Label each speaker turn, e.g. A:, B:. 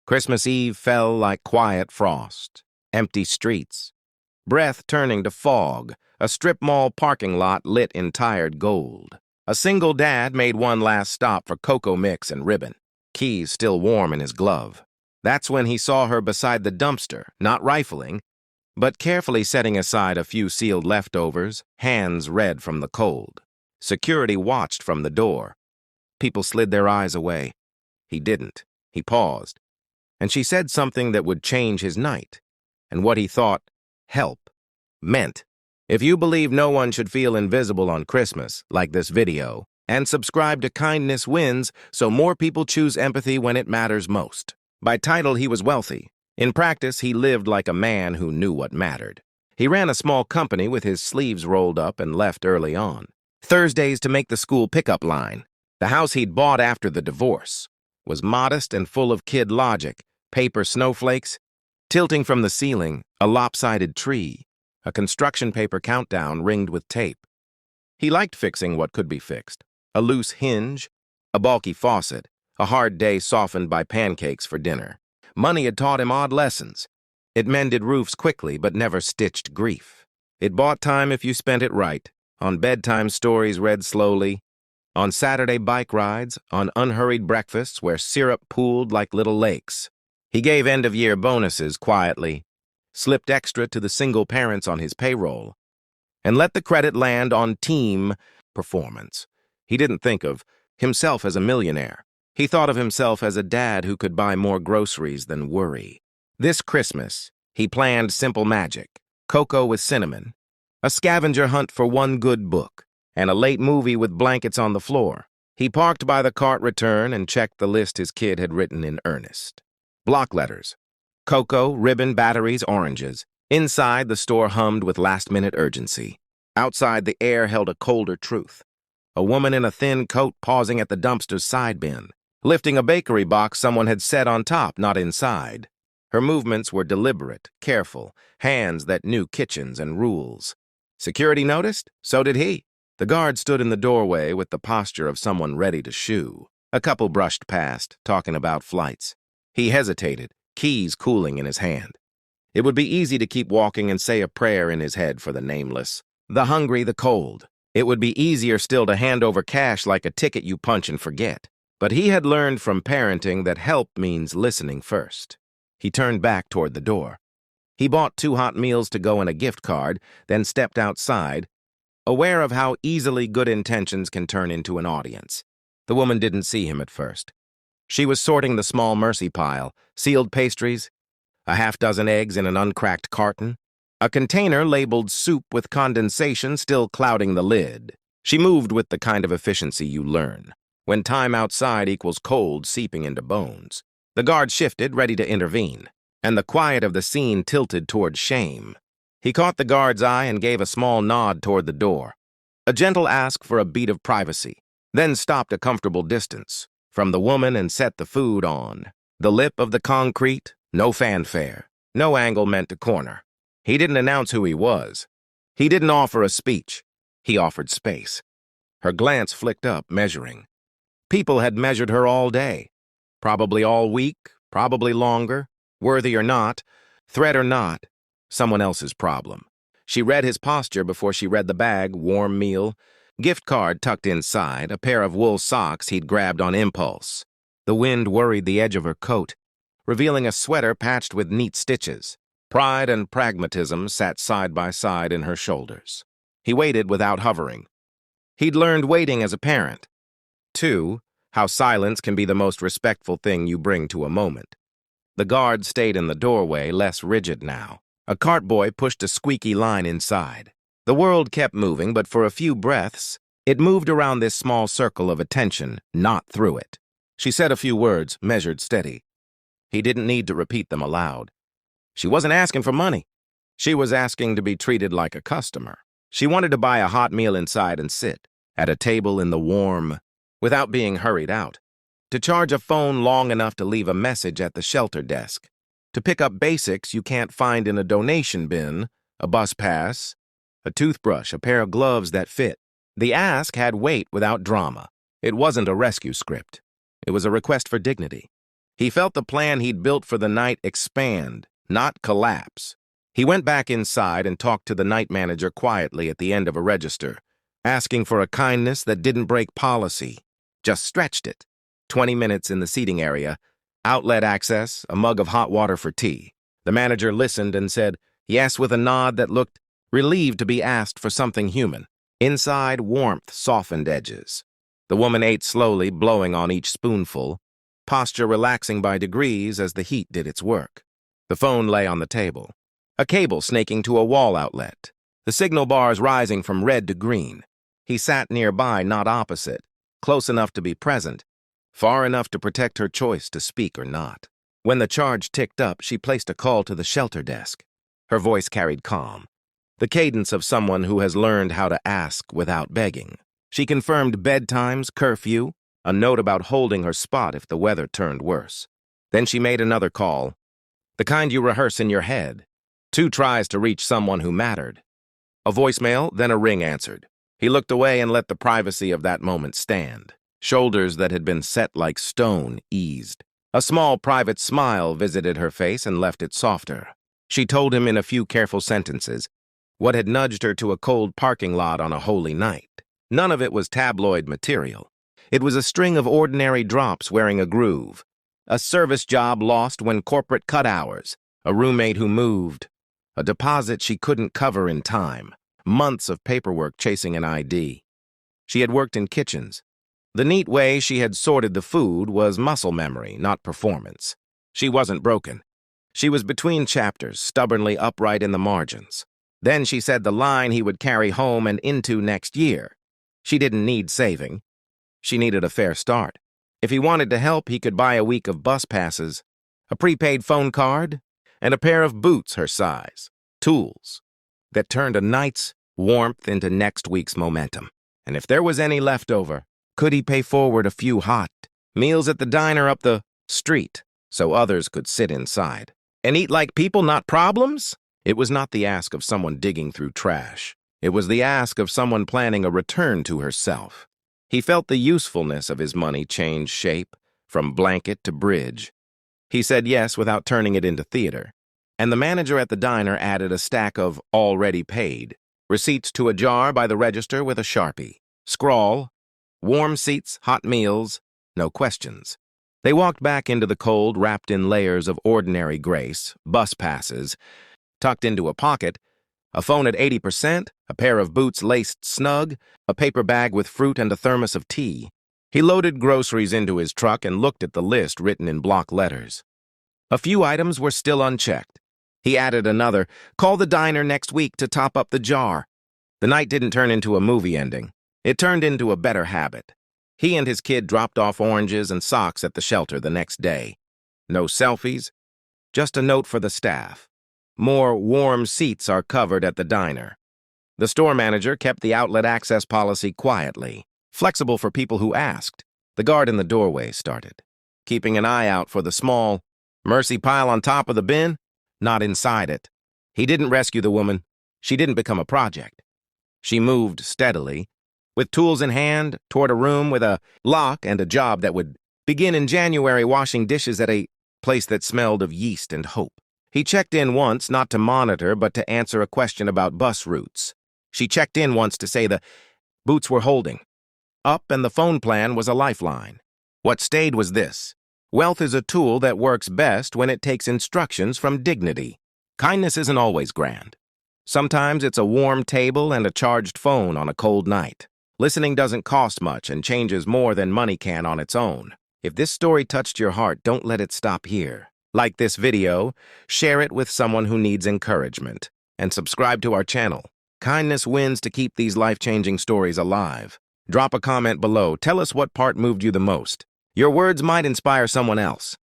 A: Christmas Eve fell like quiet frost. Empty streets. Breath turning to fog. A strip mall parking lot lit in tired gold. A single dad made one last stop for cocoa mix and ribbon. Keys still warm in his glove. That's when he saw her beside the dumpster, not rifling, but carefully setting aside a few sealed leftovers, hands red from the cold. Security watched from the door. People slid their eyes away. He didn't. He paused. And she said something that would change his night, and what he thought help meant. If you believe no one should feel invisible on Christmas, like this video, and subscribe to Kindness Wins so more people choose empathy when it matters most. By title, he was wealthy. In practice, he lived like a man who knew what mattered. He ran a small company with his sleeves rolled up and left early on. Thursdays to make the school pickup line. The house he'd bought after the divorce was modest and full of kid logic, paper snowflakes, tilting from the ceiling, a lopsided tree, a construction paper countdown ringed with tape. He liked fixing what could be fixed. A loose hinge, a bulky faucet, a hard day softened by pancakes for dinner. Money had taught him odd lessons. It mended roofs quickly but never stitched grief. It bought time if you spent it right, on bedtime stories read slowly, on Saturday bike rides, on unhurried breakfasts where syrup pooled like little lakes. He gave end-of-year bonuses quietly, slipped extra to the single parents on his payroll, and let the credit land on team performance. He didn't think of himself as a millionaire. He thought of himself as a dad who could buy more groceries than worry. This Christmas, he planned simple magic, cocoa with cinnamon, a scavenger hunt for one good book, and a late movie with blankets on the floor. He parked by the cart return and checked the list his kid had written in earnest. Block letters. Cocoa, ribbon, batteries, oranges. Inside, the store hummed with last-minute urgency. Outside, the air held a colder truth. A woman in a thin coat pausing at the dumpster's side bin, lifting a bakery box someone had set on top, not inside. Her movements were deliberate, careful, hands that knew kitchens and rules. Security noticed? So did he. The guard stood in the doorway with the posture of someone ready to shoo. A couple brushed past, talking about flights. He hesitated, keys cooling in his hand. It would be easy to keep walking and say a prayer in his head for the nameless, the hungry, the cold. It would be easier still to hand over cash like a ticket you punch and forget. But he had learned from parenting that help means listening first. He turned back toward the door. He bought 2 hot meals to go and a gift card, then stepped outside, aware of how easily good intentions can turn into an audience. The woman didn't see him at first. She was sorting the small mercy pile, sealed pastries, a half-dozen eggs in an uncracked carton, a container labeled soup with condensation still clouding the lid. She moved with the kind of efficiency you learn, when time outside equals cold seeping into bones. The guard shifted, ready to intervene, and the quiet of the scene tilted toward shame. He caught the guard's eye and gave a small nod toward the door, a gentle ask for a beat of privacy, then stopped a comfortable distance from the woman and set the food on. The lip of the concrete, no fanfare, no angle meant to corner. He didn't announce who he was. He didn't offer a speech. He offered space. Her glance flicked up, measuring. People had measured her all day, probably all week, probably longer, worthy or not, threat or not, someone else's problem. She read his posture before she read the bag, warm meal, gift card tucked inside, a pair of wool socks he'd grabbed on impulse. The wind worried the edge of her coat, revealing a sweater patched with neat stitches. Pride and pragmatism sat side by side in her shoulders. He waited without hovering. He'd learned waiting as a parent. 2, how silence can be the most respectful thing you bring to a moment. The guard stayed in the doorway, less rigid now. A cart boy pushed a squeaky line inside. The world kept moving, but for a few breaths, it moved around this small circle of attention, not through it. She said a few words, measured steady. He didn't need to repeat them aloud. She wasn't asking for money. She was asking to be treated like a customer. She wanted to buy a hot meal inside and sit at a table in the warm, without being hurried out. To charge a phone long enough to leave a message at the shelter desk. To pick up basics you can't find in a donation bin, a bus pass, a toothbrush, a pair of gloves that fit. The ask had weight without drama. It wasn't a rescue script. It was a request for dignity. He felt the plan he'd built for the night expand, not collapse. He went back inside and talked to the night manager quietly at the end of a register, asking for a kindness that didn't break policy, just stretched it. 20 minutes in the seating area, outlet access, a mug of hot water for tea. The manager listened and said yes with a nod that looked relieved to be asked for something human. Inside, warmth softened edges. The woman ate slowly, blowing on each spoonful, posture relaxing by degrees as the heat did its work. The phone lay on the table, a cable snaking to a wall outlet, the signal bars rising from red to green. He sat nearby, not opposite, close enough to be present, far enough to protect her choice to speak or not. When the charge ticked up, she placed a call to the shelter desk. Her voice carried calm, the cadence of someone who has learned how to ask without begging. She confirmed bedtimes, curfew, a note about holding her spot if the weather turned worse. Then she made another call, the kind you rehearse in your head. 2 tries to reach someone who mattered. A voicemail, then a ring answered. He looked away and let the privacy of that moment stand. Shoulders that had been set like stone eased. A small private smile visited her face and left it softer. She told him in a few careful sentences what had nudged her to a cold parking lot on a holy night. None of it was tabloid material. It was a string of ordinary drops wearing a groove. A service job lost when corporate cut hours. A roommate who moved. A deposit she couldn't cover in time. Months of paperwork chasing an ID. She had worked in kitchens. The neat way she had sorted the food was muscle memory, not performance. She wasn't broken. She was between chapters, stubbornly upright in the margins. Then she said the line he would carry home and into next year. She didn't need saving. She needed a fair start. If he wanted to help, he could buy a week of bus passes, a prepaid phone card, and a pair of boots her size. Tools that turned a night's warmth into next week's momentum. And if there was any left over, could he pay forward a few hot meals at the diner up the street so others could sit inside and eat like people, not problems? It was not the ask of someone digging through trash. It was the ask of someone planning a return to herself. He felt the usefulness of his money change shape, from blanket to bridge. He said yes without turning it into theater. And the manager at the diner added a stack of already paid receipts to a jar by the register with a Sharpie. Scrawl, warm seats, hot meals, no questions. They walked back into the cold, wrapped in layers of ordinary grace, bus passes, tucked into a pocket, a phone at 80%, a pair of boots laced snug, a paper bag with fruit and a thermos of tea. He loaded groceries into his truck and looked at the list written in block letters. A few items were still unchecked. He added another, call the diner next week to top up the jar. The night didn't turn into a movie ending. It turned into a better habit. He and his kid dropped off oranges and socks at the shelter the next day. No selfies, just a note for the staff. More warm seats are covered at the diner. The store manager kept the outlet access policy quietly, flexible for people who asked. The guard in the doorway started, keeping an eye out for the small mercy pile on top of the bin, not inside it. He didn't rescue the woman. She didn't become a project. She moved steadily, with tools in hand, toward a room with a lock and a job that would begin in January washing dishes at a place that smelled of yeast and hope. He checked in once, not to monitor, but to answer a question about bus routes. She checked in once to say the boots were holding. Up and the phone plan was a lifeline. What stayed was this. Wealth is a tool that works best when it takes instructions from dignity. Kindness isn't always grand. Sometimes it's a warm table and a charged phone on a cold night. Listening doesn't cost much and changes more than money can on its own. If this story touched your heart, don't let it stop here. Like this video, share it with someone who needs encouragement, and subscribe to our channel. Kindness wins to keep these life-changing stories alive. Drop a comment below. Tell us what part moved you the most. Your words might inspire someone else.